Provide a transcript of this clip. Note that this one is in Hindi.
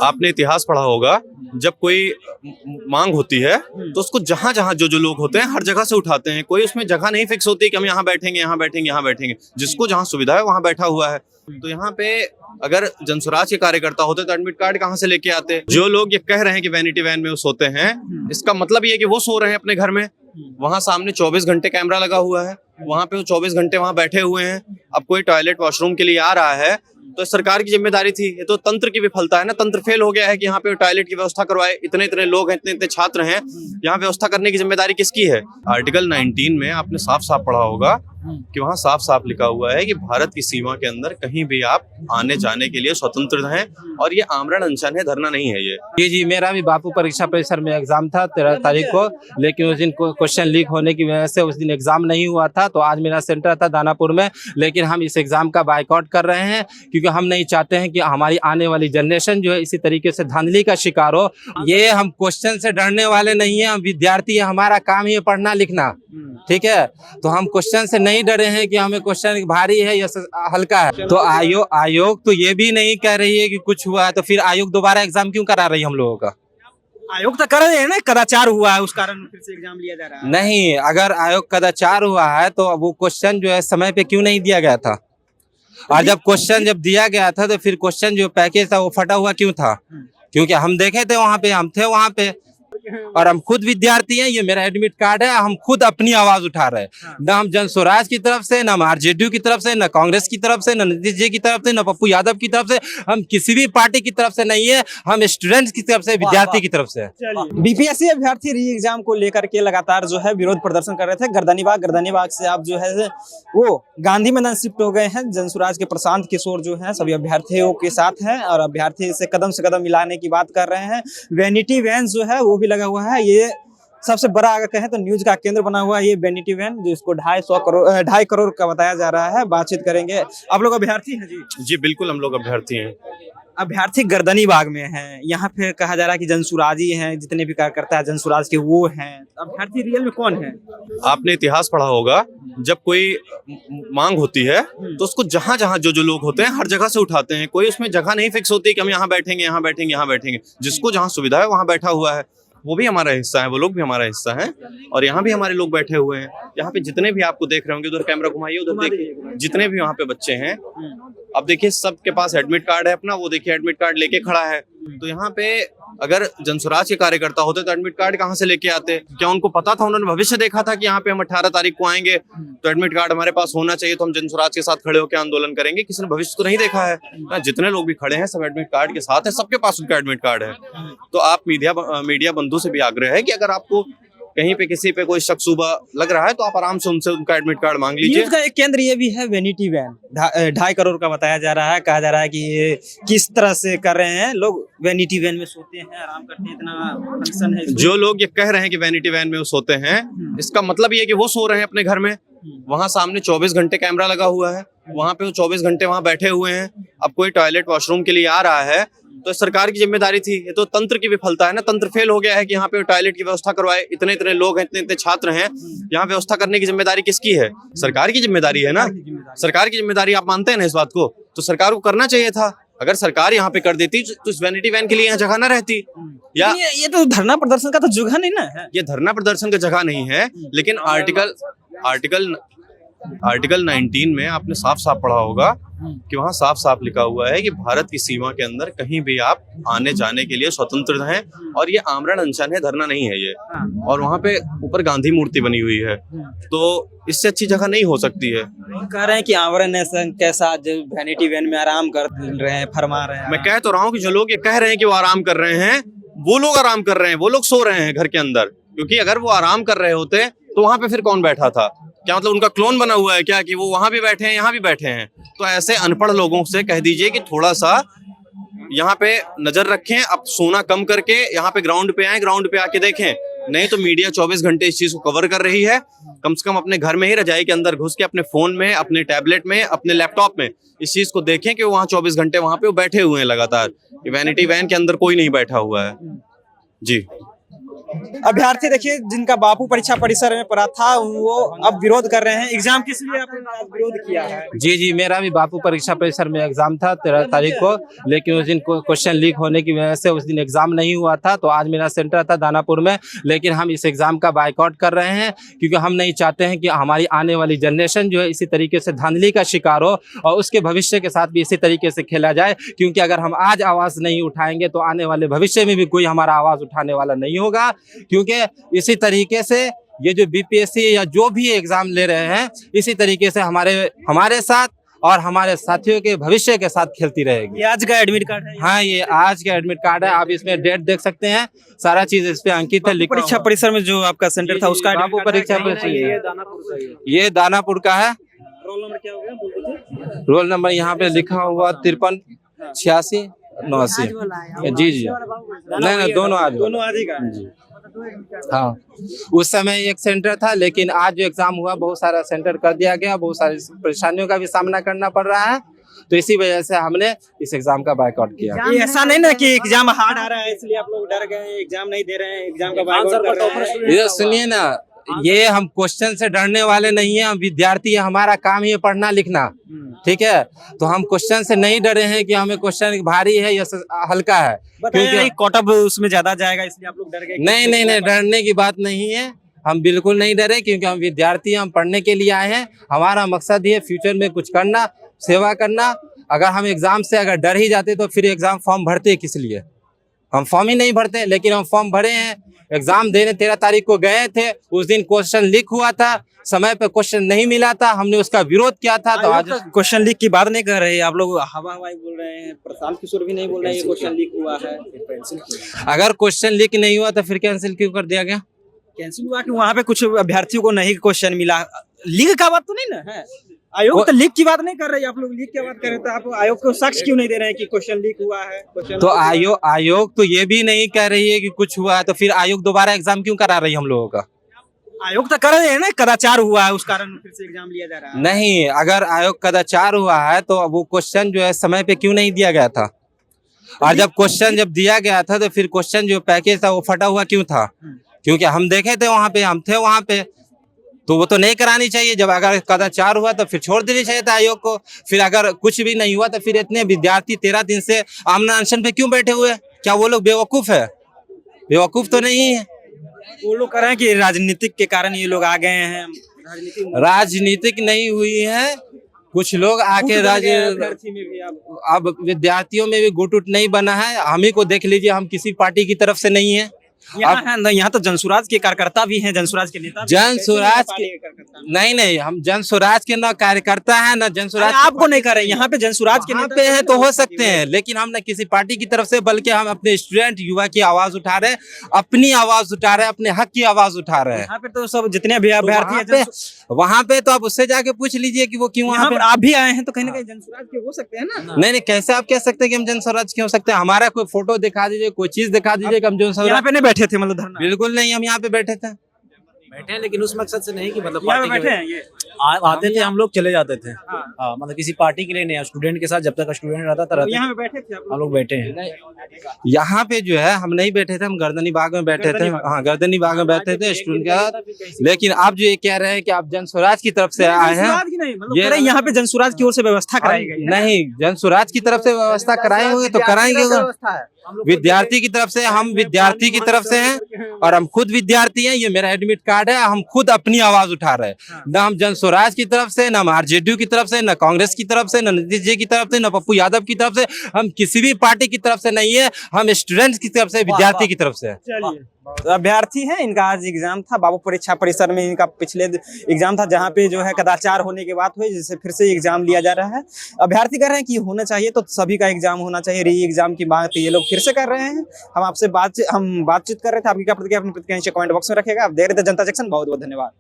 आपने इतिहास पढ़ा होगा, जब कोई मांग होती है तो उसको जहां जहां जो जो लोग होते हैं हर जगह से उठाते हैं। कोई उसमें जगह नहीं फिक्स होती कि हम यहाँ बैठेंगे, यहाँ बैठेंगे, यहाँ बैठेंगे। जिसको जहां सुविधा है वहां बैठा हुआ है। तो यहाँ पे अगर जनसुराज के कार्यकर्ता होते तो एडमिट कार्ड कहाँ से लेके आते? जो लोग ये कह रहे हैं कि वैनिटी वैन में वो सोते हैं, इसका मतलब ये है कि वो सो रहे हैं अपने घर में। वहां सामने 24 घंटे कैमरा लगा हुआ है, वहां पे वो 24 घंटे वहां बैठे हुए हैं। अब कोई टॉयलेट वॉशरूम के लिए आ रहा है तो सरकार की जिम्मेदारी थी। ये तो तंत्र की विफलता है ना, तंत्र फेल हो गया है कि यहाँ पे टॉयलेट की व्यवस्था करवाए। इतने इतने लोग हैं, इतने इतने छात्र हैं, यहाँ व्यवस्था करने की जिम्मेदारी किसकी है? आर्टिकल 19 में आपने साफ साफ पढ़ा होगा कि वहाँ साफ साफ लिखा हुआ है कि भारत की सीमा के अंदर कहीं भी आप आने जाने के लिए स्वतंत्र हैं, और ये आमरण अनशन है, धरना नहीं है ये। जी, मेरा भी बापू परीक्षा परिसर में एग्जाम था 13 तारीख को, लेकिन उस दिन क्वेश्चन लीक होने की वजह से उस दिन एग्जाम नहीं हुआ था। तो आज मेरा सेंटर था दानापुर में, लेकिन हम इस एग्जाम का बायकॉट कर रहे हैं क्योंकि हम नहीं चाहते हैं कि हमारी आने वाली जनरेशन जो है इसी तरीके से धांधली का शिकार हो। ये हम क्वेश्चन से डरने वाले नहीं है, हम विद्यार्थी है, हमारा काम ही है पढ़ना लिखना, ठीक है। तो हम क्वेश्चन से नहीं डरे हैं कि हमें क्वेश्चन भारी है या हल्का है। तो आयोग तो ये भी नहीं कह रही है कि कुछ हुआ है, तो फिर आयोग दोबारा एग्जाम क्यों करा रही है हम लोगों का? आयोग तो कर रहे हैं ना, कदाचार हुआ है उस कारण फिर से एग्जाम लिया जा रहा है। नहीं, अगर आयोग कदाचार हुआ है तो वो क्वेश्चन जो है समय पे क्यों नहीं दिया गया था? और जब क्वेश्चन जब दिया गया था तो फिर क्वेश्चन जो पैकेज था वो फटा हुआ क्यों था? क्योंकि हम देखे थे वहां पे, हम थे वहां पे, और हम खुद विद्यार्थी हैं। ये मेरा एडमिट कार्ड है, हम खुद अपनी आवाज उठा रहे हैं। न हम जनसुराज की तरफ से, न आरजेडी की तरफ से, न कांग्रेस की तरफ से, न नीतीश जी की तरफ से, न पप्पू यादव की तरफ से, हम किसी भी पार्टी की तरफ से नहीं है। हम स्टूडेंट्स की तरफ से, विद्यार्थी की तरफ से। बीपीएससी अभ्यर्थी री एग्जाम को लेकर के लगातार जो है विरोध प्रदर्शन कर रहे थे। गर्दनीबाग से आप जो है वो गांधी मैदान शिफ्ट हो गए हैं। जनसुराज के प्रशांत किशोर जो है सभी अभ्यर्थियों के साथ हैं और अभ्यर्थी से कदम मिलाने की बात कर रहे हैं। वैनिटी वैन जो है वो भी लगा हुआ है। ये सबसे बड़ा अगर कहें तो न्यूज का केंद्र बना हुआ है ये वैनिटी वैन, जिसको 2.5 करोड़ का बताया जा रहा है। बातचीत करेंगे। आप लोग अभ्यर्थी हैं जी? जी बिल्कुल, हम लोग अभ्यर्थी हैं। अभ्यर्थी गर्दनीबाग में हैं। यहाँ पे कहा जा रहा है कि जनसुराजी हैं, जितने भी कार्यकर्ता है जनसुराज के वो हैं। अभ्यर्थी रियल में कौन है? आपने इतिहास पढ़ा होगा, जब कोई मांग होती है तो उसको जहां जहां जो जो लोग होते हैं हर जगह से उठाते हैं। कोई उसमें जगह नहीं फिक्स होती कि हम यहाँ बैठेंगे, यहाँ बैठेंगे, यहाँ बैठेंगे। जिसको जहां सुविधा है वहां बैठा हुआ है। वो भी हमारा हिस्सा है, वो लोग भी हमारा हिस्सा है, और यहाँ भी हमारे लोग बैठे हुए हैं। यहाँ पे जितने भी आपको देख रहे होंगे, उधर कैमरा घुमाइए, उधर देखिए, जितने भी वहाँ पे बच्चे हैं, अब देखिए सबके पास एडमिट कार्ड है अपना। वो देखिए एडमिट कार्ड लेके खड़ा है। तो यहाँ पे अगर जनसुराज के कार्यकर्ता होते तो एडमिट कार्ड कहाँ से लेके आते? क्या उनको पता था? उन्होंने भविष्य देखा था कि यहाँ पे हम 18 तारीख को आएंगे तो एडमिट कार्ड हमारे पास होना चाहिए, तो हम जनसुराज के साथ खड़े होकर आंदोलन करेंगे? किसी ने भविष्य तो नहीं देखा है। जितने लोग भी खड़े हैं सब एडमिट कार्ड के साथ है, सबके पास उनका एडमिट कार्ड है। तो आप मीडिया बंधु से भी आग्रह है कि अगर आपको कहीं पे किसी पे कोई शक शुबा लग रहा है तो आप आराम से उनसे उनका एडमिट कार्ड मांग लीजिए। न्यूज़ का एक केंद्र ये भी है वैनिटी वैन, 2.5 करोड़ का बताया जा रहा है। कहा जा रहा है कि ये किस तरह से कर रहे हैं लोग, वैनिटी वैन में सोते हैं, आराम करते हैं, इतना फंक्शन है। जो लोग ये कह रहे हैं कि वैनिटी वैन में वो सोते हैं, इसका मतलब ये है कि वो सो रहे हैं अपने घर में। वहां सामने 24 घंटे कैमरा लगा हुआ है, वहां पे वो 24 घंटे वहां बैठे हुए हैं। अब कोई टॉयलेट वॉशरूम के लिए आ रहा है तो सरकार की जिम्मेदारी थी। ये तो तंत्र की विफलता है ना, तंत्र फेल हो गया है कि यहाँ पे टॉयलेट की व्यवस्था करवाए। इतने इतने लोग हैं, इतने इतने छात्र हैं, यहाँ व्यवस्था करने की जिम्मेदारी किसकी है? सरकार की जिम्मेदारी है ना। सरकार की जिम्मेदारी आप मानते हैं ना इस बात को? तो सरकार को करना चाहिए था। अगर सरकार यहाँ पे कर देती तो इस वैनिटी वैन के लिए यहाँ जगह ना रहती। या ये तो धरना प्रदर्शन का तो जगह नहीं ना है। ये धरना प्रदर्शन का जगह नहीं है, लेकिन आर्टिकल 19 में आपने साफ साफ पढ़ा होगा कि वहाँ साफ साफ लिखा हुआ है कि भारत की सीमा के अंदर कहीं भी आप आने जाने के लिए स्वतंत्र हैं, और ये आमरण अनशन है, धरना नहीं है ये। और वहाँ पे ऊपर गांधी मूर्ति बनी हुई है, तो इससे अच्छी जगह नहीं हो सकती है। कह रहे हैं कि आमरण अनशन कैसा, जो वैनिटी वैन में आराम कर रहे हैं, फरमा रहे हैं। मैं कह तो रहा हूँ कि जो लोग ये कह रहे हैं कि वो आराम कर रहे हैं, वो लोग आराम कर रहे हैं, वो लोग सो रहे हैं घर के अंदर। क्योंकि अगर वो आराम कर रहे होते तो वहां पे फिर कौन बैठा था? क्या मतलब उनका क्लोन बना हुआ है क्या कि वो वहां भी बैठे हैं, यहाँ भी बैठे हैं? तो ऐसे अनपढ़ लोगों से कह दीजिए कि थोड़ा सा यहाँ पे नजर रखें, अब सोना कम करके यहाँ पे ग्राउंड पे आए, ग्राउंड पे आके देखें। नहीं तो मीडिया 24 घंटे इस चीज को कवर कर रही है। कम से कम अपने घर में ही रजाई के अंदर घुस के अपने फोन में, अपने टैबलेट में, अपने लैपटॉप में इस चीज को देखें कि वहाँ 24 घंटे वहां पे वो बैठे हुए हैं लगातार। वैनिटी वैन के अंदर कोई नहीं बैठा हुआ है जी। अभ्यर्थी देखिए जिनका बापू परीक्षा परिसर में पढ़ा था वो अब विरोध कर रहे हैं। एग्जाम किस लिए आपने आज विरोध किया है? जी जी, मेरा भी बापू परीक्षा परिसर में एग्जाम था 13 तारीख को, लेकिन उस दिन क्वेश्चन लीक होने की वजह से उस दिन एग्जाम नहीं हुआ था। तो आज मेरा सेंटर था दानापुर में, लेकिन हम इस एग्जाम का बायकॉट कर रहे हैं क्योंकि हम नहीं चाहते हैं कि हमारी आने वाली जनरेशन जो है इसी तरीके से धांधली का शिकार हो और उसके भविष्य के साथ भी इसी तरीके से खेला जाए। क्योंकि अगर हम आज आवाज नहीं उठाएंगे तो आने वाले भविष्य में भी कोई हमारा आवाज उठाने वाला नहीं होगा। क्योंकि इसी तरीके से ये जो बीपीएससी या जो भी एग्जाम ले रहे हैं इसी तरीके से हमारे साथ और हमारे साथियों के भविष्य के साथ खेलती रहेगी। ये आज का एडमिट कार्ड है? हाँ, ये आज का एडमिट कार्ड है। आप इसमें डेट देख सकते हैं, सारा चीज इस पे अंकित है, लिखा परीक्षा हुआ। परिसर में जो आपका सेंटर था उसका बापू admit card परीक्षा है? परिसर ये दानापुर का है। रोल नंबर क्या हो गया बोल दीजिए। रोल नंबर यहाँ पे लिखा हुआ 53 86 89। जी जी, नहीं दोनों आज दोनों आज ही का है। हाँ, उस समय एक सेंटर था, लेकिन आज जो एग्जाम हुआ बहुत सारा सेंटर कर दिया गया, बहुत सारी परेशानियों का भी सामना करना पड़ रहा है। तो इसी वजह से हमने इस एग्जाम का बायकॉट किया। ये ऐसा नहीं ना कि एग्जाम हार्ड आ रहा है इसलिए आप लोग डर गए, एग्जाम नहीं दे रहे हैं, एग्जाम का बायकॉट कर रहे हैं। ये सुनिए ना, ये हम क्वेश्चन से डरने वाले नहीं है, हम विद्यार्थी है, हमारा काम ही है पढ़ना लिखना, ठीक है। तो हम क्वेश्चन से नहीं डरे हैं कि हमें क्वेश्चन भारी है या हल्का है, क्योंकि कॉटअप उसमें ज्यादा जाएगा इसलिए आप लोग डर गए। नहीं, डरने की बात नहीं है, हम बिल्कुल नहीं डरे। क्योंकि हम विद्यार्थी हैं, हम पढ़ने के लिए आए हैं। हमारा मकसद ये फ्यूचर में कुछ करना, सेवा करना। अगर हम एग्जाम से अगर डर ही जाते तो फिर एग्जाम फॉर्म भरते किस लिए? हम फॉर्म ही नहीं भरते, लेकिन हम फॉर्म भरे हैं। एग्जाम देने 13 तारीख को गए थे, उस दिन क्वेश्चन लीक हुआ था, समय पे क्वेश्चन नहीं मिला था, हमने उसका विरोध किया था। तो आज क्वेश्चन लीक की बात नहीं कर रहे, आप लोग हवा हवाई बोल रहे हैं। प्रशांत किशोर भी नहीं बोल रहे हैं ये क्वेश्चन लीक हुआ है। अगर क्वेश्चन लीक नहीं हुआ तो फिर कैंसिल क्यों कर दिया गया? कैंसिल हुआ कि वहाँ पे कुछ अभ्यर्थियों को नहीं क्वेश्चन मिला। लीक का बात तो नहीं ना है। आयोग तो लीक की बात नहीं कर रहे, आप लोग लीक की बात कर रहे, तो आप आयोग को साक्ष्य क्यों नहीं दे रहे हैं कि क्वेश्चन लीक हुआ है? तो आयोग तो ये भी नहीं कह रही है कि कुछ हुआ है, तो फिर आयोग दोबारा एग्जाम क्यों करा रही है हम लोगों का? आयोग तो कर रहे हैं ना, कदाचार हुआ है उस कारण फिर से एग्जाम लिया जा रहा है। नहीं, अगर आयोग कदाचार हुआ है तो वो क्वेश्चन जो है समय पे क्यों नहीं दिया गया था? और जब क्वेश्चन जब दिया गया था तो फिर क्वेश्चन जो पैकेज था वो फटा हुआ क्यों था? क्योंकि हम देखे थे वहाँ पे, हम थे वहाँ पे, तो वो तो नहीं करानी चाहिए। जब अगर कदाचार हुआ तो फिर छोड़ देनी चाहिए था आयोग को। फिर अगर कुछ भी नहीं हुआ तो फिर इतने विद्यार्थी 13 दिन से आमना अनशन पे क्यों बैठे हुए? क्या वो लोग बेवकूफ है? बेवकूफ तो नहीं है। वो लोग कह रहे हैं कि राजनीतिक के कारण ये लोग आ गए हैं। राजनीतिक नहीं हुई है, कुछ लोग आके अब विद्यार्थियों में भी गुट उट नहीं बना है। हम ही को देख लीजिए, हम किसी पार्टी की तरफ से नहीं है। यहाँ तो जनसुराज के कार्यकर्ता भी हैं, जनसुराज के नेता। जनसुराज के नहीं, हम जनसुराज के न कार्यकर्ता है न जनसुराज। आपको नहीं कर रहे, यहाँ पे जनसुराज के नेता पे है तो हो सकते हैं, लेकिन हम न किसी पार्टी की तरफ से, बल्कि हम अपने स्टूडेंट युवा की आवाज उठा रहे हैं, अपनी आवाज उठा रहे हैं, अपने हक की आवाज उठा रहे हैं। यहाँ पे तो सब जितने भी अभ्यर्थी हैं, वहाँ पे तो आप उससे जाके पूछ लीजिए कि वो क्यों वहाँ पे। आप भी आए हैं तो कहीं ना कहीं जनसुराज के हो सकते हैं ना। नहीं, कैसे आप कह सकते हैं कि हम जनसुराज के हो सकते हैं? हमारा कोई फोटो दिखा दीजिए, कोई चीज दिखा दीजिए कि हम जनसुराज पे नहीं बैठे थे, मतलब धरना? बिल्कुल नहीं, हम यहाँ पे बैठे थे। बैठे हैं, लेकिन उस मकसद से नहीं कि मतलब यहाँ पे बैठे हैं ये। आते थे हम लोग, चले जाते थे। हाँ, मतलब किसी पार्टी के लिए नहीं, स्टूडेंट के साथ जब तक स्टूडेंट रहता था यहाँ पे बैठे थे हम लोग बैठे हैं। यहाँ पे जो है हम नहीं बैठे थे, हम गर्दनी बाग में बैठे थे। हाँ, गर्दनी बाग में बैठे थे स्टूडेंट के साथ। लेकिन आप जो ये कह रहे हैं कि आप जनसुराज की तरफ से आए हैं, ये यहाँ पे जनसुराज की ओर से व्यवस्था कराई गई। नहीं, जनसुराज की तरफ से व्यवस्था कराए होंगे तो कराएंगे। विद्यार्थी की तरफ से, हम विद्यार्थी की तरफ से हैं और हम खुद विद्यार्थी हैं। ये मेरा एडमिट कार्ड है, हम खुद अपनी आवाज उठा रहे हैं। न हम जनसुराज की तरफ से, न आरजेडी की तरफ से, न कांग्रेस की तरफ से, न नीतीश जी की तरफ से, न पप्पू यादव की तरफ से, हम किसी भी पार्टी की तरफ से नहीं है। हम स्टूडेंट्स की तरफ से, विद्यार्थी की तरफ से। अभ्यर्थी हैं, इनका आज एग्जाम था बापू परीक्षा परिसर में। इनका पिछले एग्जाम था जहाँ पे जो है कदाचार होने के बात हुई, जिससे फिर से एग्जाम लिया जा रहा है। अभ्यर्थी कह रहे हैं कि होना चाहिए तो सभी का एग्जाम होना चाहिए, री एग्जाम की मांग तो ये लोग फिर से कर रहे हैं। हम आपसे बातचीत कर रहे थे। आपकी क्या प्रतिक्रिया, अपनी प्रतिक्रिया नीचे कमेंट बॉक्स में रखेगा। आप देख रहे थे जनता जंक्शन, बहुत बहुत धन्यवाद।